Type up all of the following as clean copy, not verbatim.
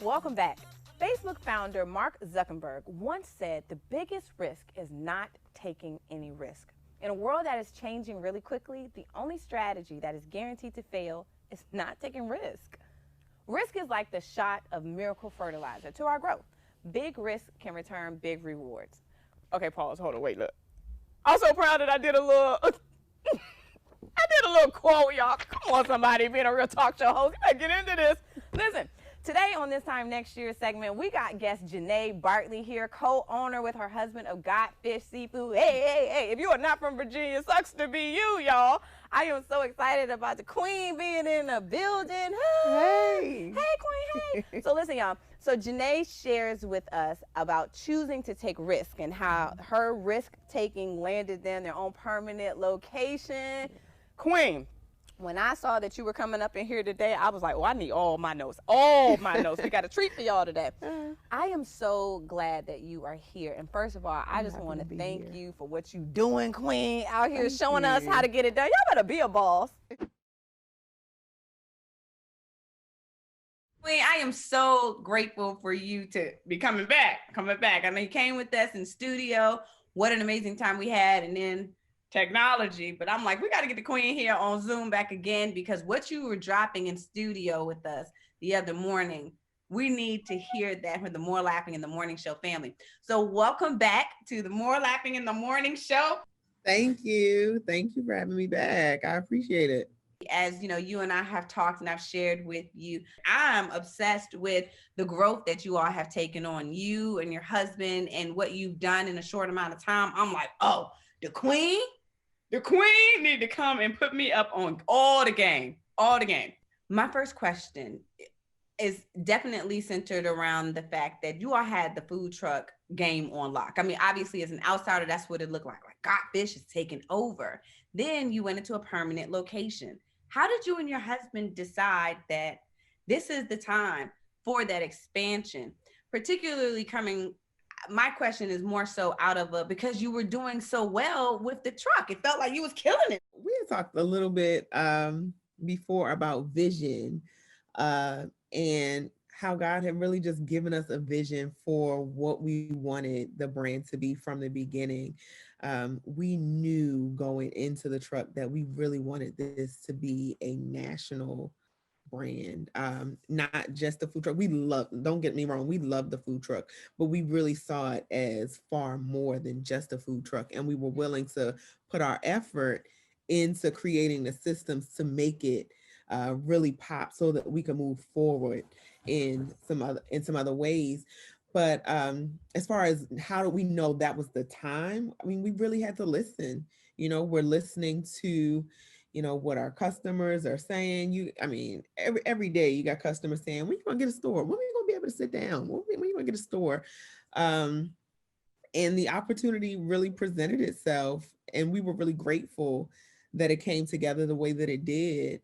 Welcome back. Facebook founder Mark Zuckerberg once said the biggest risk is not taking any risk. In a world that is changing really quickly, the only strategy that is guaranteed to fail is not taking risk. Risk is like the shot of miracle fertilizer to our growth. Big risk can return big rewards. Okay, pause. Hold on. Wait, look. I'm so proud that I did a little. I did a little quote, y'all. Come on, somebody, being a real talk show host. You better get into this. Listen, today on This Time Next Year segment, we got guest Ttny Bartley here, co-owner with her husband of Got Fish Seafood. Hey, if you are not from Virginia, sucks to be you, y'all. I am so excited about the queen being in the building. Hey. Hey, queen, hey. So listen, y'all. So Ttny shares with us about choosing to take risk and how her risk-taking landed them their own permanent location. Queen, when I saw that you were coming up in here today, I was like, oh, I need all my notes. All my notes. We got a treat for y'all today. I am so glad that you are here. And first of all, I just want to thank you for what you doing, Queen, out here showing us how to get it done. Y'all better be a boss. Queen, I am so grateful for you to be coming back. I know you came with us in studio. What an amazing time we had. And then technology, but I'm like, we got to get the queen here on Zoom back again, because what you were dropping in studio with us the other morning, we need to hear that from the MooreLaughing in the Morning Show family. So welcome back to the MooreLaughing in the Morning Show. Thank you for having me back. I appreciate it. As you know, you and I have talked and I've shared with you, I'm obsessed with the growth that you all have taken on, you and your husband, and what you've done in a short amount of time. I'm like, oh, the queen need to come and put me up on all the game. My first question is definitely centered around the fact that you all had the food truck game on lock. I mean, obviously as an outsider, that's what it looked like Got Fish is taking over. Then you went into a permanent location. How did you and your husband decide that this is the time for that expansion, particularly coming, my question is more so out of because you were doing so well with the truck. It felt like you was killing it. We had talked a little bit before about vision and how God had really just given us a vision for what we wanted the brand to be from the beginning. We knew going into the truck that we really wanted this to be a national brand, not just the food truck. Don't get me wrong, we love the food truck, but we really saw it as far more than just a food truck. And we were willing to put our effort into creating the systems to make it really pop so that we can move forward in some other ways. But as far as how do we know that was the time, I mean, we really had to listen. We're listening to what our customers are saying. Every day you got customers saying, when you gonna get a store? When are we gonna be able to sit down? When you gonna get a store? And the opportunity really presented itself, and we were really grateful that it came together the way that it did.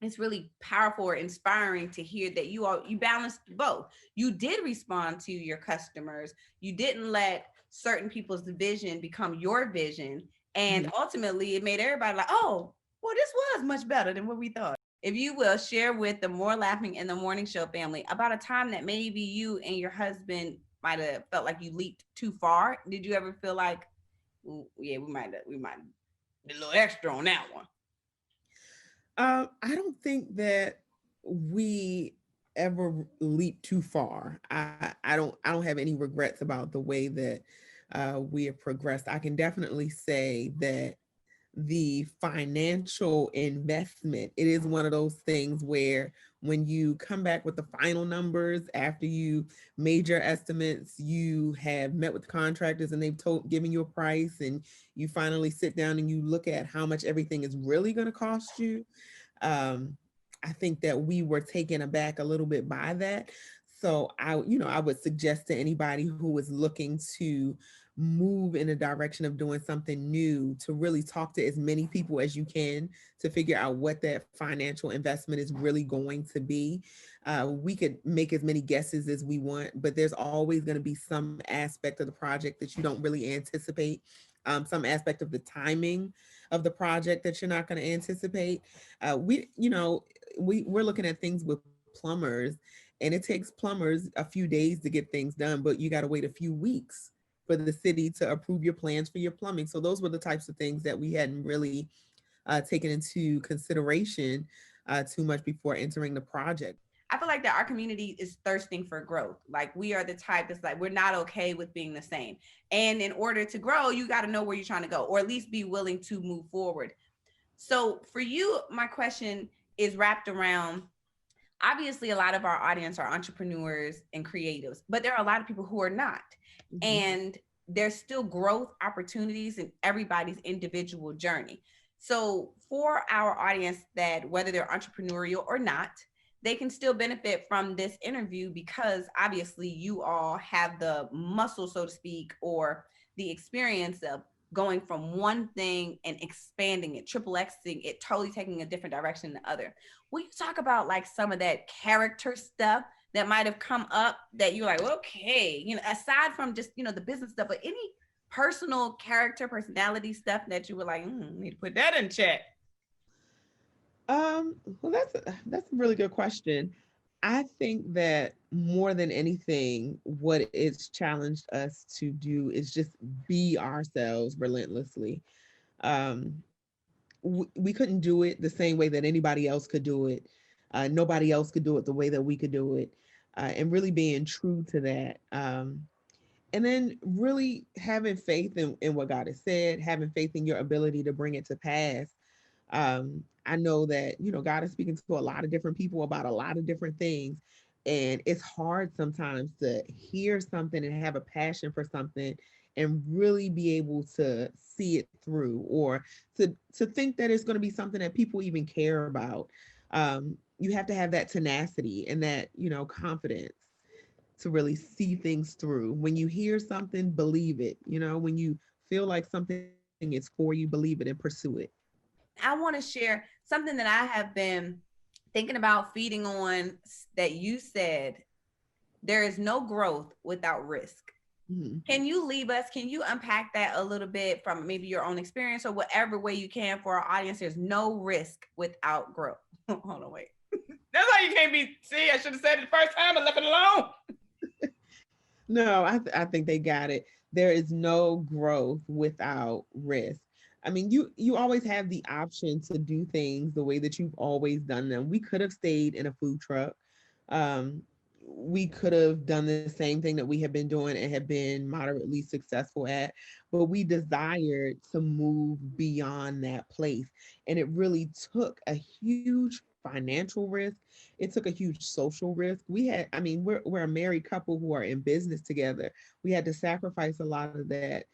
It's really powerful or inspiring to hear that you balanced both. You did respond to your customers. You didn't let certain people's vision become your vision. And ultimately it made everybody like, oh, well, this was much better than what we thought. If you will, share with the MooreLaughing in the Morning Show family about a time that maybe you and your husband might have felt like you leaped too far. Did you ever feel like, yeah, we might did a little extra on that one? I don't think that we ever leap too far. I don't have any regrets about the way that we have progressed. I can definitely say that the financial investment, it is one of those things where when you come back with the final numbers after you made your estimates, you have met with the contractors and they've given you a price, and you finally sit down and you look at how much everything is really going to cost you. I think that we were taken aback a little bit by that. So I would suggest to anybody who is looking to move in a direction of doing something new to really talk to as many people as you can to figure out what that financial investment is really going to be. We could make as many guesses as we want, but there's always going to be some aspect of the project that you don't really anticipate, some aspect of the timing of the project that you're not going to anticipate. We're looking at things with plumbers, And it takes plumbers a few days to get things done, but you got to wait a few weeks for the city to approve your plans for your plumbing. So those were the types of things that we hadn't really taken into consideration too much before entering the project. I feel like that our community is thirsting for growth. Like we are the type that's like, we're not okay with being the same. And in order to grow, you got to know where you're trying to go, or at least be willing to move forward. So for you, my question is wrapped around, obviously a lot of our audience are entrepreneurs and creatives, but there are a lot of people who are not. Mm-hmm. And there's still growth opportunities in everybody's individual journey. So for our audience that whether they're entrepreneurial or not, they can still benefit from this interview because obviously you all have the muscle, so to speak, or the experience of going from one thing and expanding it, triple Xing it, totally taking a different direction than the other. Will you talk about like some of that character stuff that might have come up that you're like, okay, aside from just, the business stuff, but any personal character, personality stuff that you were like, need to put that in check? Well, that's a really good question. I think that more than anything, what it's challenged us to do is just be ourselves relentlessly. Um, we couldn't do it the same way that anybody else could do it. Nobody else could do it the way that we could do it, and really being true to that. And then really having faith in what God has said, having faith in your ability to bring it to pass. I know that, God is speaking to a lot of different people about a lot of different things. And it's hard sometimes to hear something and have a passion for something and really be able to see it through, or to think that it's going to be something that people even care about. You have to have that tenacity and that, confidence to really see things through. When you hear something, believe it. When you feel like something is for you, believe it and pursue it. I want to share something that I have been thinking about feeding on that you said, there is no growth without risk. Mm-hmm. Can you leave us? Can you unpack that a little bit from maybe your own experience or whatever way you can for our audience? There's no risk without growth. Hold on, wait. That's why you can't be. See, I should have said it the first time and left it alone. No, I think they got it. There is no growth without risk. I mean, you always have the option to do things the way that you've always done them. We could have stayed in a food truck. Um, we could have done the same thing that we have been doing and have been moderately successful at, but we desired to move beyond that place. And it really took a huge financial risk. It took a huge social risk. I mean, we're a married couple who are in business together. We had to sacrifice a lot of that,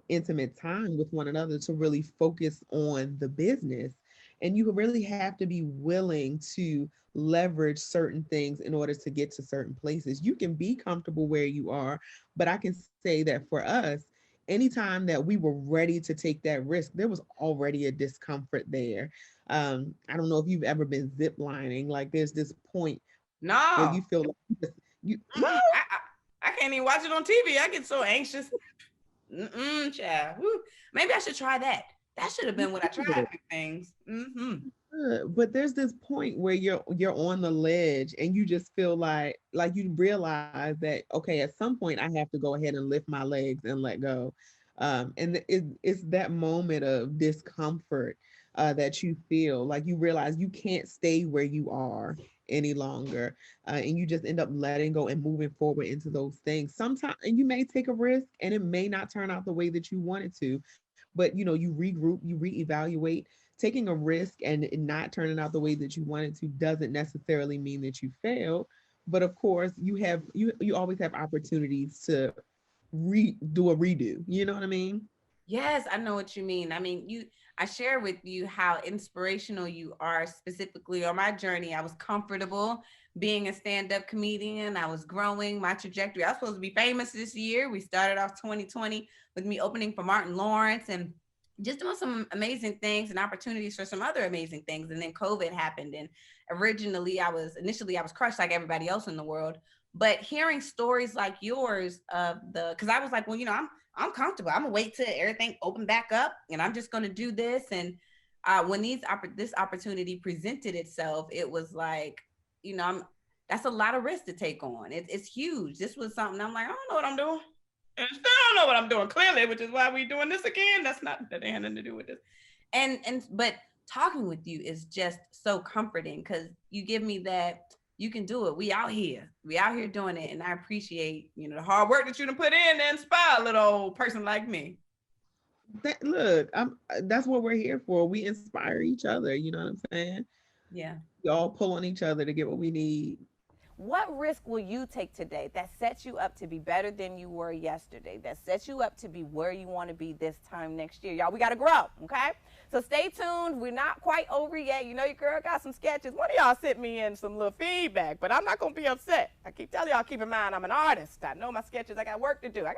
intimate time with one another to really focus on the business. And you really have to be willing to leverage certain things in order to get to certain places. You can be comfortable where you are, but I can say that for us, anytime that we were ready to take that risk, there was already a discomfort there. I don't know if you've ever been zip lining. Like there's this point where you No. feel like no. I can't even watch it on TV. I get so anxious. Child. Woo. Maybe I should try that. That should have been what I tried things. But there's this point where you're on the ledge and you just feel like you realize that, okay, at some point I have to go ahead and lift my legs and let go. And it's that moment of discomfort that you feel like you realize you can't stay where you are any longer, and you just end up letting go and moving forward into those things. Sometimes, and you may take a risk and it may not turn out the way that you wanted to, but you regroup, you reevaluate. Taking a risk and it not turning out the way that you wanted to doesn't necessarily mean that you failed. But of course, you always have opportunities to do a redo. You know what I mean? Yes, I know what you mean. I mean, I share with you how inspirational you are. Specifically on my journey, I was comfortable being a stand-up comedian. I was growing my trajectory. I was supposed to be famous this year. We started off 2020 with me opening for Martin Lawrence and just doing some amazing things and opportunities for some other amazing things. And then COVID happened. And initially I was crushed like everybody else in the world. But hearing stories like yours because I was like, well, I'm comfortable. I'm gonna wait till everything open back up, and I'm just gonna do this. And when this opportunity presented itself, it was like, I'm that's a lot of risk to take on. It's huge. This was something I'm like, I don't know what I'm doing. And still don't know what I'm doing, clearly, which is why we're doing this again. That ain't nothing to do with this. But talking with you is just so comforting because you give me that you can do it. We out here doing it. And I appreciate, the hard work that you done put in to inspire a little old person like me. That's what we're here for. We inspire each other. You know what I'm saying? Yeah. We all pull on each other to get what we need. What risk will you take today that sets you up to be better than you were yesterday, that sets you up to be where you want to be this time next year? Y'all, we got to grow, okay? So stay tuned. We're not quite over yet. Your girl got some sketches. One of y'all sent me in some little feedback, but I'm not going to be upset. I keep telling y'all, keep in mind, I'm an artist. I know my sketches. I got work to do. We're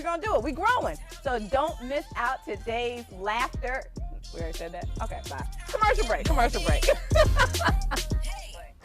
going to do it. We're growing. So don't miss out today's laughter. We already said that? Okay, bye. Commercial break.